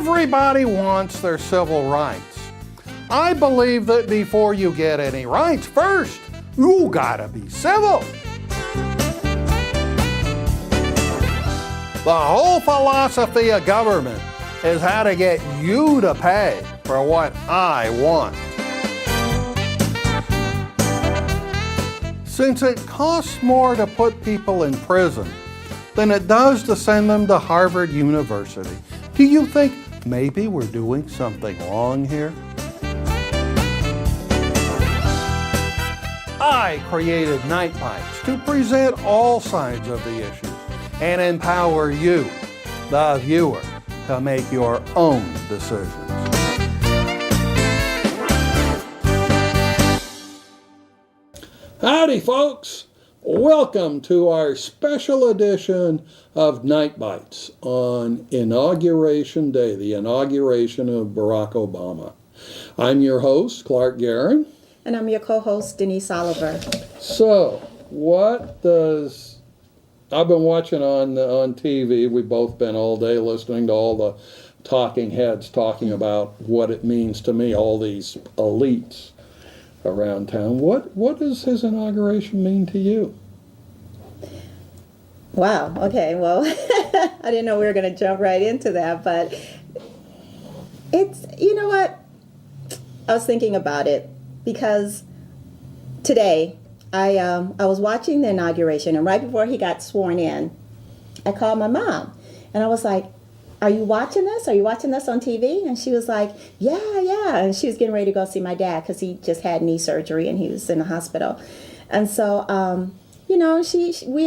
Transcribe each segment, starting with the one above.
Everybody wants their civil rights. I believe that before you get any rights, first, you gotta be civil. The whole philosophy of government is how to get you to pay for what I want. Since it costs more to put people in prison than it does to send them to Harvard University, do you think maybe we're doing something wrong here? I created NiteBites to present all sides of the issue and empower you, the viewer, to make your own decisions. Howdy, folks. Welcome to our special edition of NiteBites on Inauguration Day, the inauguration of Barack Obama. I'm your host, Clark Guerin. And I'm your co-host, Denise Oliver. So, I've been watching on TV, we've both been all day listening to all the talking heads talking about what it means to me, all these elites around town. What does his inauguration mean to you? Wow, okay, well, I didn't know we were going to jump right into that, but it's, you know what, I was thinking about it because today I was watching the inauguration, and right before he got sworn in, I called my mom, and I was like, are you watching this? Are you watching this on TV? And she was like, yeah. And she was getting ready to go see my dad because he just had knee surgery and he was in the hospital. And so, we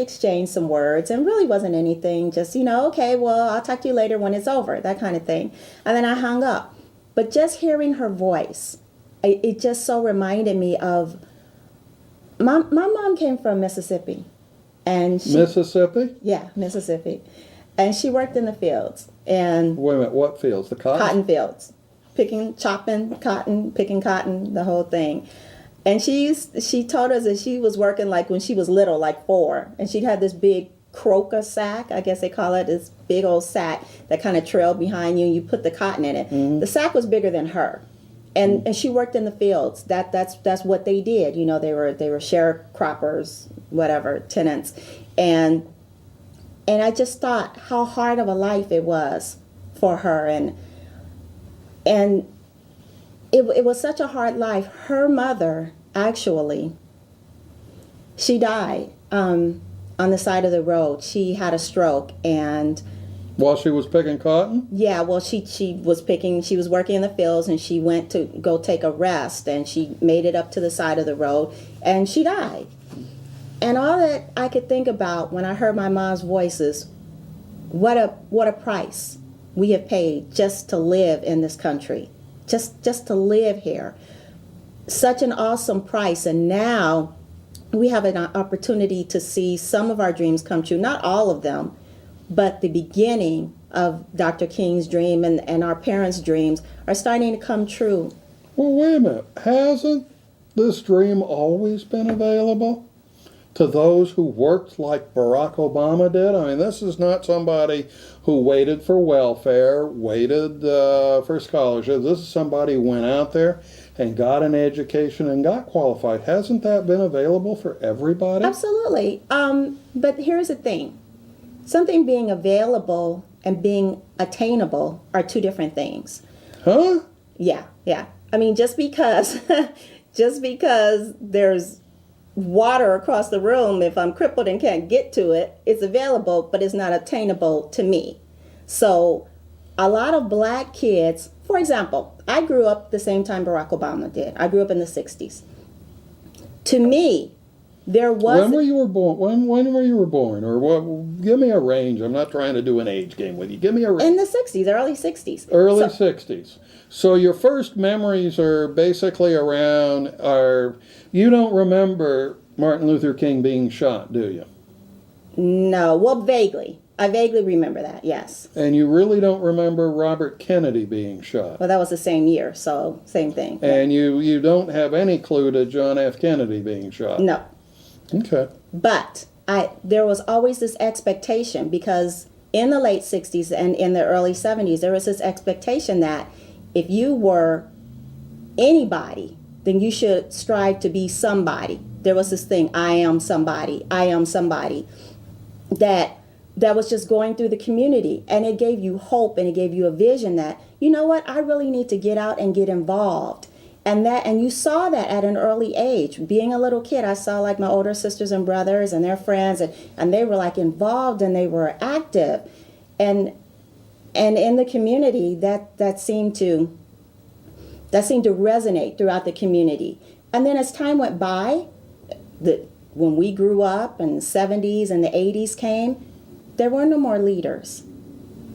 exchanged some words, and really wasn't anything, just, okay, well, I'll talk to you later when it's over, that kind of thing. And then I hung up. But just hearing her voice, it just so reminded me of, my mom came from Mississippi. And Mississippi? Yeah, Mississippi. And she worked in the fields. And wait a minute, what fields? The cotton? Cotton fields. Chopping cotton, picking cotton, the whole thing. And she told us that she was working like when she was little, like 4. And she'd have this big croca sack, I guess they call it, this big old sack that kind of trailed behind you, and you put the cotton in it. Mm-hmm. The sack was bigger than her. And she worked in the fields. That's what they did. They were sharecroppers, whatever, tenants. And I just thought how hard of a life it was for her, and it was such a hard life. Her mother, actually, she died on the side of the road. She had a stroke, and while she was picking cotton? Yeah, well, she was working in the fields, and she went to go take a rest, and she made it up to the side of the road, and she died. And all that I could think about when I heard my mom's voice is, what a price we have paid just to live in this country, just to live here. Such an awesome price, and now we have an opportunity to see some of our dreams come true. Not all of them, but the beginning of Dr. King's dream and our parents' dreams are starting to come true. Well, wait a minute. Hasn't this dream always been available to those who worked like Barack Obama did? I mean, this is not somebody who waited for welfare, waited for scholarships. This is somebody who went out there and got an education and got qualified. Hasn't that been available for everybody? Absolutely. But here's the thing. Something being available and being attainable are two different things. Huh? Yeah. I mean, just because there's water across the room, if I'm crippled and can't get to it, it's available, but it's not attainable to me. So a lot of black kids, for example, I grew up the same time Barack Obama did. I grew up in the 60s. To me, there was... When were you born? When were you born? Or what? Give me a range. I'm not trying to do an age game with you. Give me a range. In the 60s, early 60s. Early 60s. So your first memories are basically around... You don't remember Martin Luther King being shot, do you? No. Well, vaguely. I vaguely remember that, yes. And you really don't remember Robert Kennedy being shot? Well, that was the same year, so same thing. And you don't have any clue to John F. Kennedy being shot? No. Okay. But there was always this expectation, because in the late 60s and in the early 70s, there was this expectation that if you were anybody, then you should strive to be somebody. There was this thing, I am somebody, that was just going through the community, and it gave you hope, and it gave you a vision that, you know what, I really need to get out and get involved. And you saw that at an early age. Being a little kid, I saw like my older sisters and brothers and their friends, and they were like involved and they were active. And in the community, that seemed to resonate throughout the community. And then as time went by, when we grew up and the 70s and the 80s came, there were no more leaders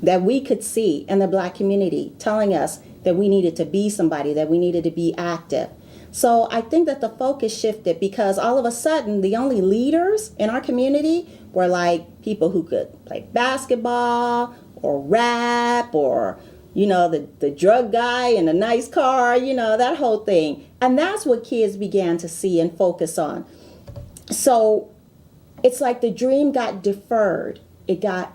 that we could see in the Black community telling us that we needed to be somebody, that we needed to be active. So I think that the focus shifted because all of a sudden the only leaders in our community were like people who could play basketball or rap or, the drug guy in a nice car, that whole thing. And that's what kids began to see and focus on. So it's like the dream got deferred. It got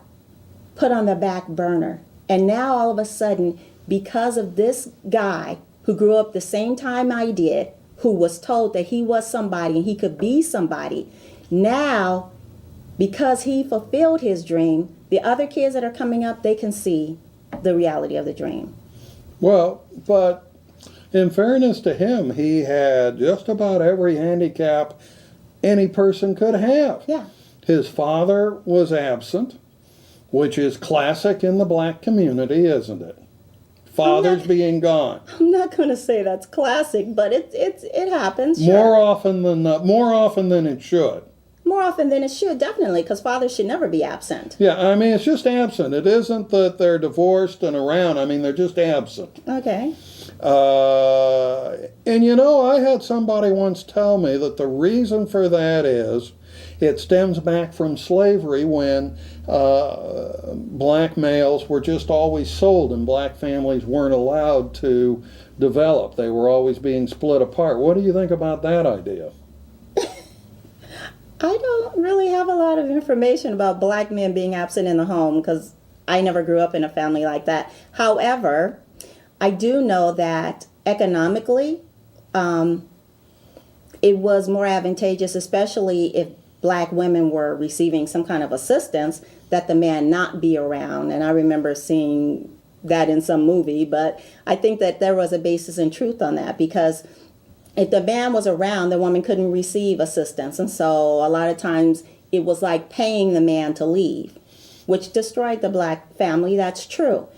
put on the back burner. And now all of a sudden, because of this guy who grew up the same time I did, who was told that he was somebody and he could be somebody, now, because he fulfilled his dream, the other kids that are coming up, they can see the reality of the dream. Well, but in fairness to him, he had just about every handicap any person could have. Yeah. His father was absent, which is classic in the Black community, isn't it? Fathers being gone. I'm not going to say that's classic, but it happens. Sure. More often than it should. More often than it should, definitely, because fathers should never be absent. Yeah, I mean, it's just absent. It isn't that they're divorced and around. I mean, they're just absent. Okay. And I had somebody once tell me that the reason for that is it stems back from slavery when Black males were just always sold and Black families weren't allowed to develop. They were always being split apart. What do you think about that idea? I don't really have a lot of information about Black men being absent in the home because I never grew up in a family like that. However, I do know that economically, it was more advantageous, especially if Black women were receiving some kind of assistance, that the man not be around. And I remember seeing that in some movie, but I think that there was a basis in truth on that because if the man was around, the woman couldn't receive assistance. And so a lot of times it was like paying the man to leave, which destroyed the Black family. That's true.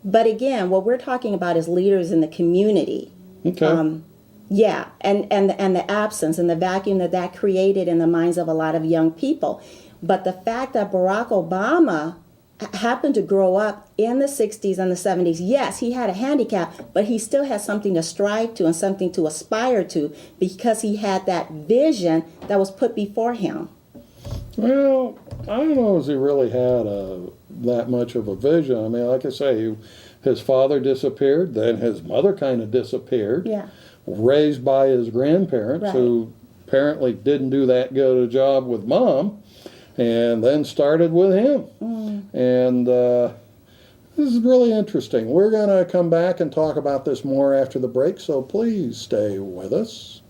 But again, what we're talking about is leaders in the community. Okay. Yeah, and the absence and the vacuum that created in the minds of a lot of young people. But the fact that Barack Obama happened to grow up in the 60s and the 70s, yes, he had a handicap, but he still had something to strive to and something to aspire to because he had that vision that was put before him. Well, I don't know if he really had that much of a vision. I mean, like I say, his father disappeared, then his mother kind of disappeared. Yeah. Raised by his grandparents, right, who apparently didn't do that good a job with mom, and then started with him. And this is really interesting. We're going to come back and talk about this more after the break, so please stay with us.